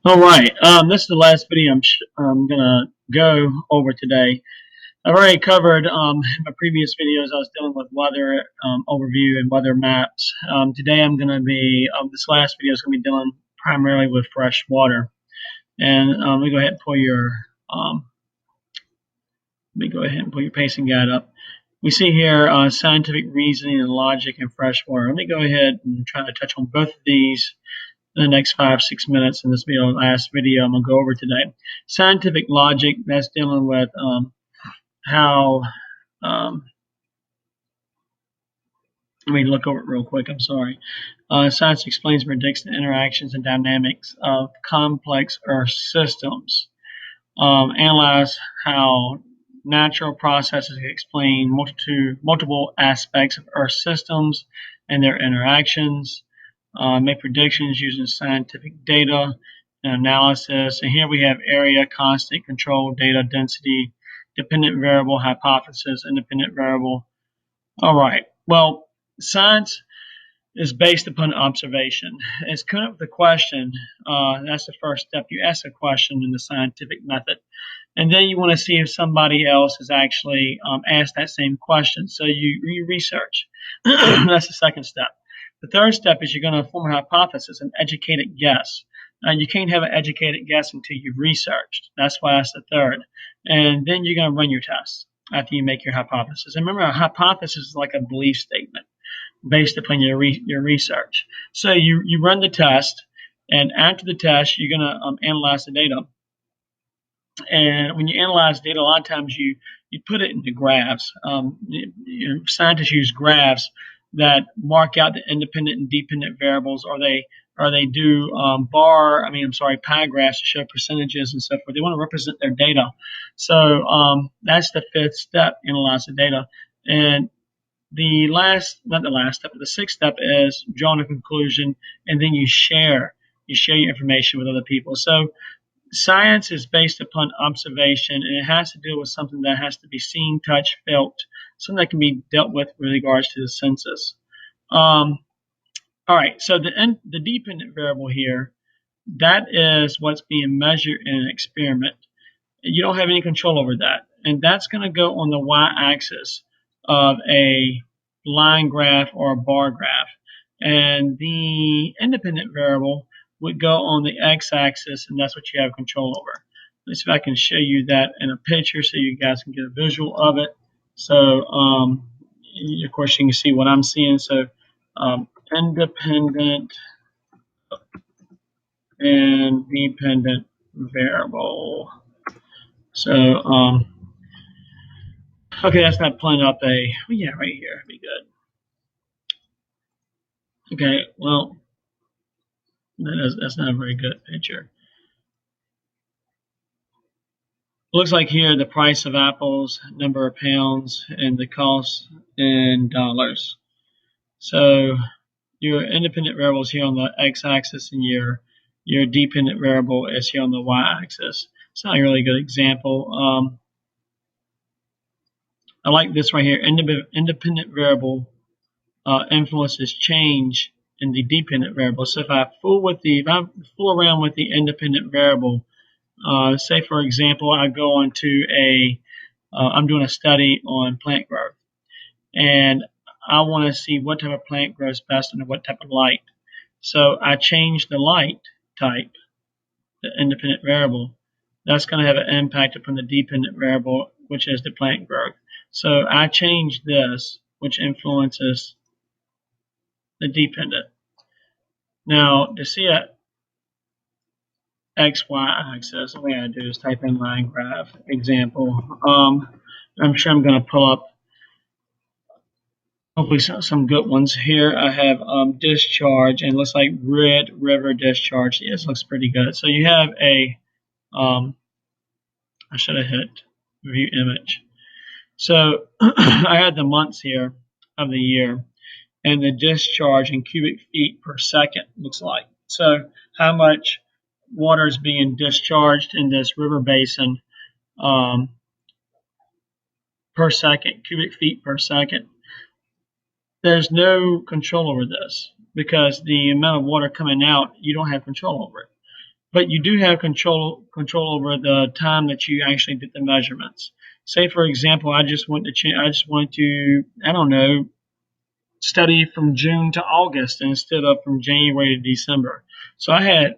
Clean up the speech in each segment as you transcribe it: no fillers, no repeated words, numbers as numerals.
All right. This is the last video I'm gonna go over today. I've already covered in my previous videos. I was dealing with weather overview and weather maps. Today I'm gonna be this last video is gonna be dealing primarily with fresh water. And let me go ahead and pull your pacing guide up. We see here scientific reasoning and logic in fresh water. Let me go ahead and try to touch on both of these in the next 5-6 minutes, and this will be the last video I'm going to go over today. Scientific logic, that's dealing with how, let me look over it real quick, I'm sorry. Science explains and predicts the interactions and dynamics of complex Earth systems. Analyze how natural processes explain multiple aspects of Earth systems and their interactions. Make predictions using scientific data and analysis. And here we have area, constant, control, data, density, dependent variable, hypothesis, independent variable. All right. Well, science is based upon observation. It's kind of the question. That's the first step. You ask a question in the scientific method. And then you want to see if somebody else has actually asked that same question. So you research. That's the second step. The third step is you're going to form a hypothesis, an educated guess. You can't have an educated guess until you've researched. That's why that's the third. And then you're going to run your tests after you make your hypothesis. And remember, a hypothesis is like a belief statement based upon your research. So you run the test, and after the test, you're going to analyze the data. And when you analyze data, a lot of times you put it into graphs. Scientists use graphs that mark out the independent and dependent variables, or they do pie graphs to show percentages and stuff where they want to represent their data. So that's the fifth step, analyze the data. And not the last step, but the sixth step is drawing a conclusion, and then you share your information with other people. So science is based upon observation, and it has to deal with something that has to be seen, touched, felt, something that can be dealt with regards to the senses. All right, so the dependent variable here, that is what's being measured in an experiment. You don't have any control over that, and that's going to go on the y-axis of a line graph or a bar graph, and the independent variable would go on the x-axis, and that's what you have control over. Let's see if I can show you that in a picture so you guys can get a visual of it. So, of course, you can see what I'm seeing. So, independent and dependent variable. So, okay, that's not pulling up right here, be good. Okay, well, that's not a very good picture. Looks like here the price of apples, number of pounds, and the cost in dollars. So your independent variable is here on the x-axis, and your dependent variable is here on the y-axis. It's not a really good example. I like this right here. Independent variable influences change in the dependent variable. So if I fool around with the independent variable, say for example, I go onto I'm doing a study on plant growth, and I want to see what type of plant grows best under what type of light. So I change the light type, the independent variable. That's going to have an impact upon the dependent variable, which is the plant growth. So I change this, which influences the dependent. Now, to see a XY axis, all we gotta do is type in line graph example. I'm sure I'm going to pull up hopefully some good ones here. I have discharge, and it looks like Red River discharge. Yes, looks pretty good. So you have I should have hit view image. So I had the months here of the year, and the discharge in cubic feet per second looks like. So how much water is being discharged in this river basin per second, cubic feet per second. There's no control over this because the amount of water coming out, you don't have control over it. but you do have control over the time that you actually did the measurements. Say, for example, I just want to I don't know, study from June to August instead of from January to December. So I had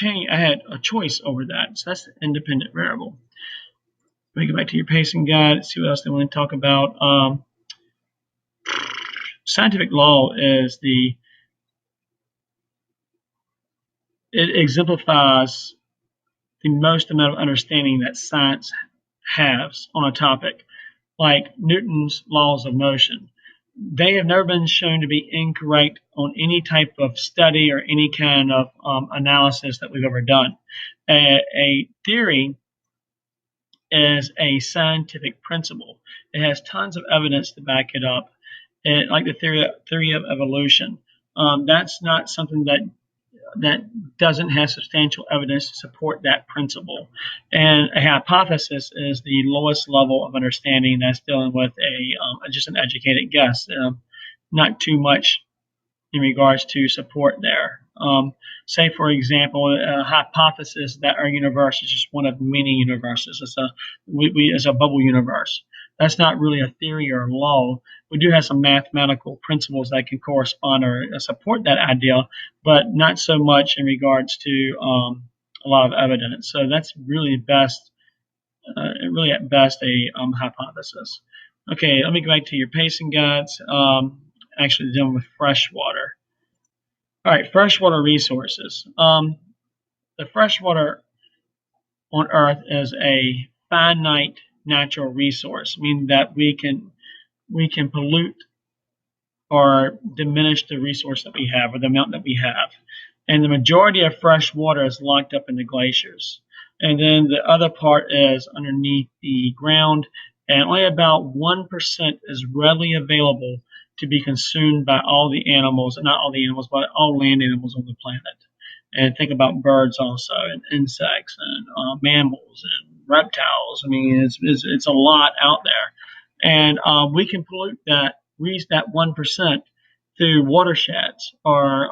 a choice over that. So that's the independent variable. Let me go back to your pacing guide, see what else they want to talk about. Scientific law is it exemplifies the most amount of understanding that science has on a topic, like Newton's laws of motion. They have never been shown to be incorrect on any type of study or any kind of analysis that we've ever done. A theory is a scientific principle. It has tons of evidence to back it up, like the theory of evolution. That's not something that doesn't have substantial evidence to support that principle. And a hypothesis is the lowest level of understanding that's dealing with just an educated guess, not too much in regards to support there. Say, for example, a hypothesis that our universe is just one of many universes. It's a bubble universe. That's not really a theory or a law. We do have some mathematical principles that can correspond or support that idea, but not so much in regards to a lot of evidence. So that's really at best a hypothesis. Okay, let me go back to your pacing guides. Actually dealing with freshwater. All right, freshwater resources. The freshwater on Earth is a finite natural resource, meaning that we can pollute or diminish the resource that we have or the amount that we have. And the majority of fresh water is locked up in the glaciers. And then the other part is underneath the ground, and only about 1% is readily available to be consumed by all the animals, not all the animals, but all land animals on the planet. And think about birds also, and insects, and mammals, and reptiles. I mean, it's a lot out there, and we can pollute that, reach that 1% through watersheds or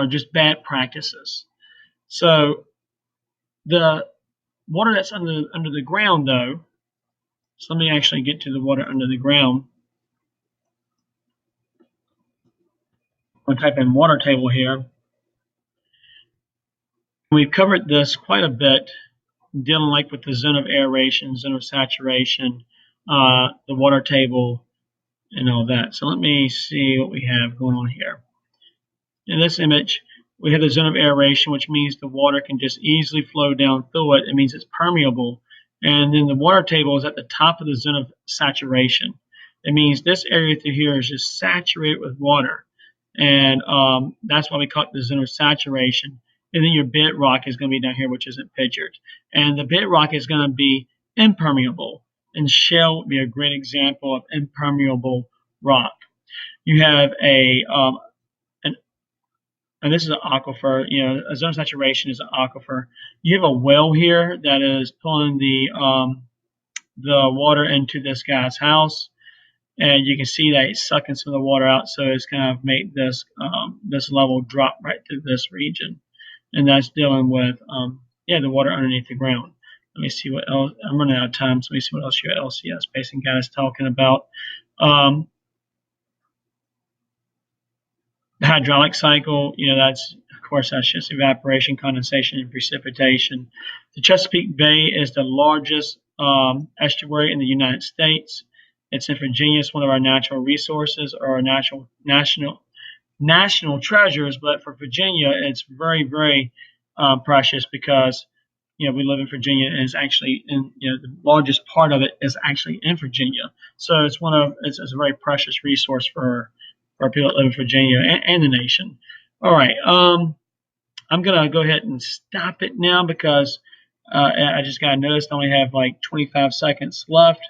just bad practices. So the water that's under the ground, though. So let me actually get to the water under the ground. I'll type in water table here. We've covered this quite a bit, dealing like with the zone of aeration, zone of saturation, the water table, and all that. So let me see what we have going on here. In this image, we have the zone of aeration, which means the water can just easily flow down through it. It means it's permeable. And then the water table is at the top of the zone of saturation. It means this area through here is just saturated with water. And that's why we call it the zone of saturation. And then your bedrock is going to be down here, which isn't pictured. And the bedrock is going to be impermeable. And shale would be a great example of impermeable rock. You have and this is an aquifer. You know, a zone of saturation is an aquifer. You have a well here that is pulling the water into this guy's house, and you can see that it's sucking some of the water out. So it's going to make this this level drop right to this region, and that's dealing with the water underneath the ground. Let me see what else. I'm running out of time, so let me see what else your LCS pacing guide is talking about. The hydraulic cycle, that's, of course, that's just evaporation, condensation, and precipitation. The Chesapeake Bay is the largest estuary in the United States. It's in Virginia. It's one of our natural resources or our national treasures. But for Virginia, it's very, very precious because we live in Virginia, and it's actually the largest part of it is actually in Virginia. So it's a very precious resource for people that live in Virginia and the nation. All right, I'm gonna go ahead and stop it now because I just got noticed I only have like 25 seconds left.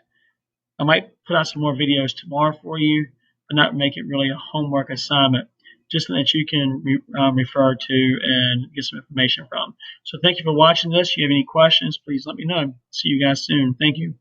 I might put out some more videos tomorrow for you, but not make it really a homework assignment, just so that you can refer to and get some information from. So thank you for watching this. If you have any questions, please let me know. See you guys soon. Thank you.